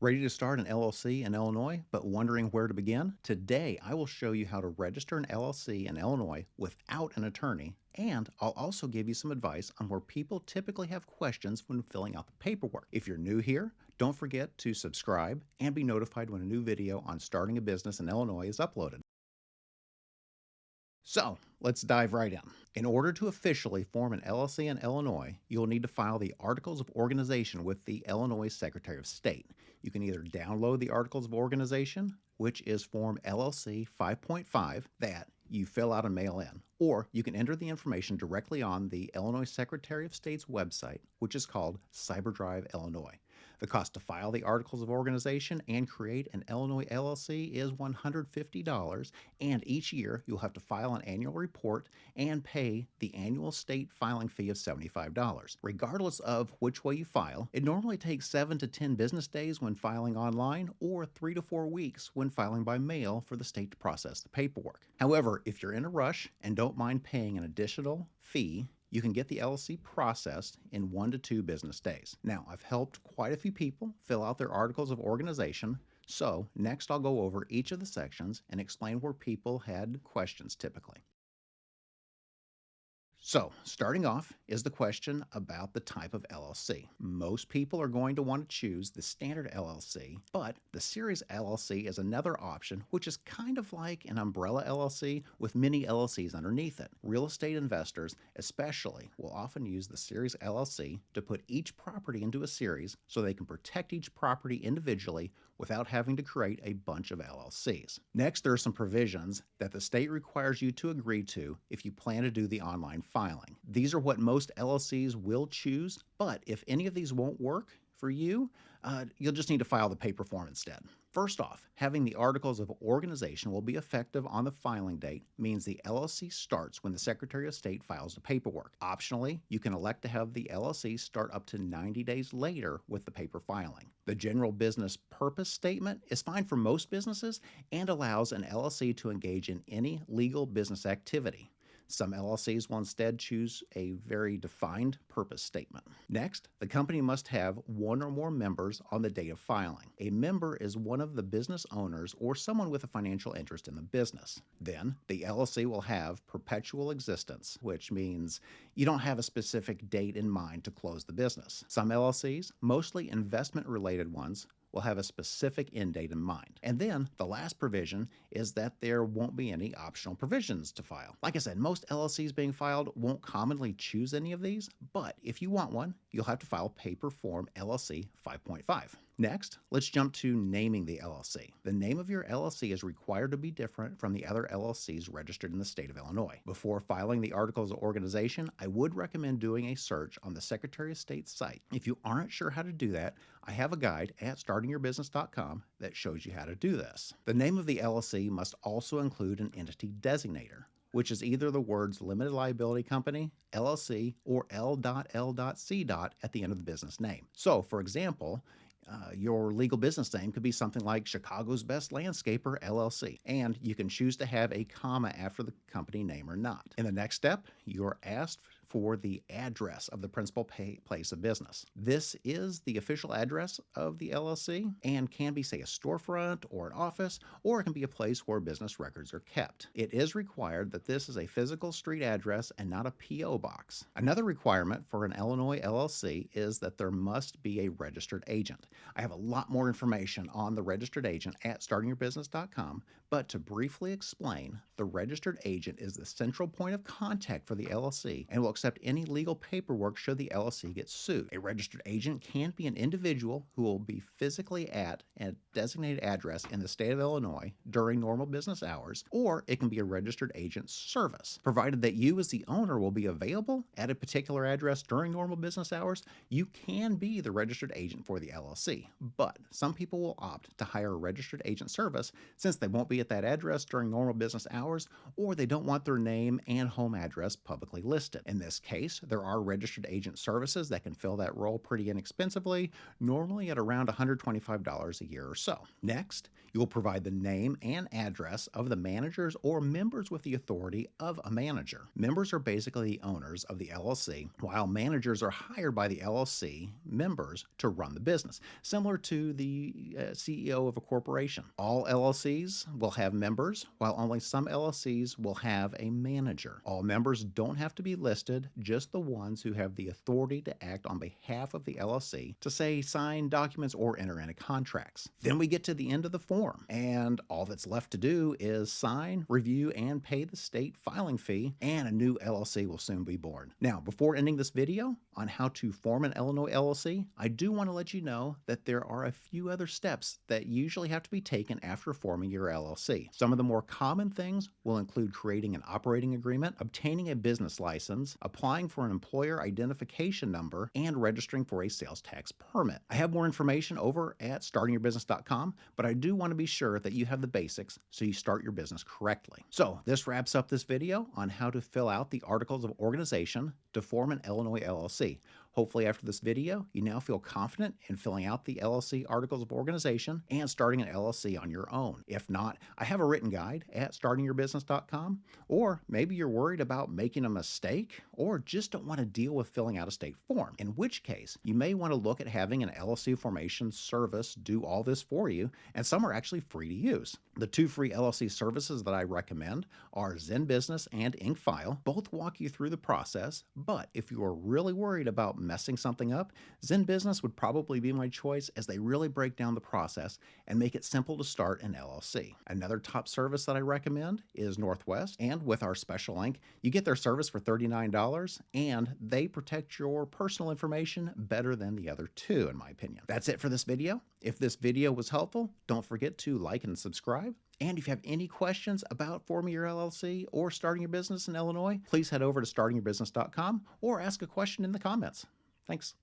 Ready to start an LLC in Illinois, but wondering where to begin? Today, I will show you how to register an LLC in Illinois without an attorney, and I'll also give you some advice on where people typically have questions when filling out the paperwork. If you're new here, don't forget to subscribe and be notified when a new video on starting a business in Illinois is uploaded. So, let's dive right in. In order to officially form an LLC in Illinois, you'll need to file the Articles of Organization with the Illinois Secretary of State. You can either download the Articles of Organization, which is Form LLC 5.5, that you fill out and mail in, or you can enter the information directly on the Illinois Secretary of State's website, which is called CyberDrive Illinois. The cost to file the Articles of Organization and create an Illinois LLC is $150, and each year you'll have to file an annual report and pay the annual state filing fee of $75. Regardless of which way you file, it normally takes 7 to 10 business days when filing online or 3 to 4 weeks when filing by mail for the state to process the paperwork. However, if you're in a rush and don't mind paying an additional fee, you can get the LLC processed in 1 to 2 business days. Now, I've helped quite a few people fill out their Articles of Organization, so next I'll go over each of the sections and explain where people had questions typically. So, starting off is the question about the type of LLC. Most people are going to want to choose the standard LLC, but the Series LLC is another option, which is kind of like an umbrella LLC with many LLCs underneath it. Real estate investors, especially, will often use the Series LLC to put each property into a series so they can protect each property individually without having to create a bunch of LLCs. Next, there are some provisions that the state requires you to agree to if you plan to do the online filing. These are what most LLCs will choose, but if any of these won't work for you, you'll just need to file the paper form instead. First off, having the Articles of Organization will be effective on the filing date means the LLC starts when the Secretary of State files the paperwork. Optionally, you can elect to have the LLC start up to 90 days later with the paper filing. The General Business Purpose Statement is fine for most businesses and allows an LLC to engage in any legal business activity. Some LLCs will instead choose a very defined purpose statement. Next, the company must have 1 or more members on the date of filing. A member is one of the business owners or someone with a financial interest in the business. Then, the LLC will have perpetual existence, which means you don't have a specific date in mind to close the business. Some LLCs, mostly investment-related ones, will have a specific end date in mind. And then the last provision is that there won't be any optional provisions to file. Like I said, most LLCs being filed won't commonly choose any of these, but if you want one, you'll have to file paper form LLC 5.5. Next, let's jump to naming the LLC. The name of your LLC is required to be different from the other LLCs registered in the state of Illinois. Before filing the Articles of Organization, I would recommend doing a search on the Secretary of State's site. If you aren't sure how to do that, I have a guide at startingyourbusiness.com that shows you how to do this. The name of the LLC must also include an entity designator, which is either the words Limited Liability Company, LLC, or L.L.C. at the end of the business name. So, for example, your legal business name could be something like Chicago's Best Landscaper LLC, and you can choose to have a comma after the company name or not. In the next step, you're asked for the address of the principal place of business. This is the official address of the LLC and can be, say, a storefront or an office, or it can be a place where business records are kept. It is required that this is a physical street address and not a P.O. box. Another requirement for an Illinois LLC is that there must be a registered agent. I have a lot more information on the registered agent at startingyourbusiness.com, but to briefly explain, the registered agent is the central point of contact for the LLC and will accept any legal paperwork should the LLC get sued. A registered agent can be an individual who will be physically at a designated address in the state of Illinois during normal business hours, or it can be a registered agent service. Provided that you as the owner will be available at a particular address during normal business hours, you can be the registered agent for the LLC. But some people will opt to hire a registered agent service since they won't be at that address during normal business hours, or they don't want their name and home address publicly listed. In this this case, there are registered agent services that can fill that role pretty inexpensively, normally at around $125 a year or so. Next, you will provide the name and address of the managers or members with the authority of a manager. Members are basically the owners of the LLC, while managers are hired by the LLC members to run the business, similar to the CEO of a corporation. All LLCs will have members, while only some LLCs will have a manager. All members don't have to be listed, just the ones who have the authority to act on behalf of the LLC to, say, sign documents or enter into contracts. Then we get to the end of the form, and all that's left to do is sign, review, and pay the state filing fee, and a new LLC will soon be born. Now, before ending this video on how to form an Illinois LLC, I do want to let you know that there are a few other steps that usually have to be taken after forming your LLC. Some of the more common things will include creating an operating agreement, obtaining a business license, applying for an employer identification number, and registering for a sales tax permit. I have more information over at startingyourbusiness.com, but I do want to be sure that you have the basics so you start your business correctly. So this wraps up this video on how to fill out the articles of organization to form an Illinois LLC. Hopefully after this video, you now feel confident in filling out the LLC articles of organization and starting an LLC on your own. If not, I have a written guide at startingyourbusiness.com, or maybe you're worried about making a mistake or just don't want to deal with filling out a state form, in which case you may want to look at having an LLC formation service do all this for you, and some are actually free to use. The two free LLC services that I recommend are Zen Business and InkFile. Both walk you through the process, but if you are really worried about messing something up, Zen Business would probably be my choice, as they really break down the process and make it simple to start an LLC. Another top service that I recommend is Northwest, and with our special link, you get their service for $39, and they protect your personal information better than the other two, in my opinion. That's it for this video. If this video was helpful, don't forget to like and subscribe. And if you have any questions about forming your LLC or starting your business in Illinois, please head over to startingyourbusiness.com or ask a question in the comments. Thanks.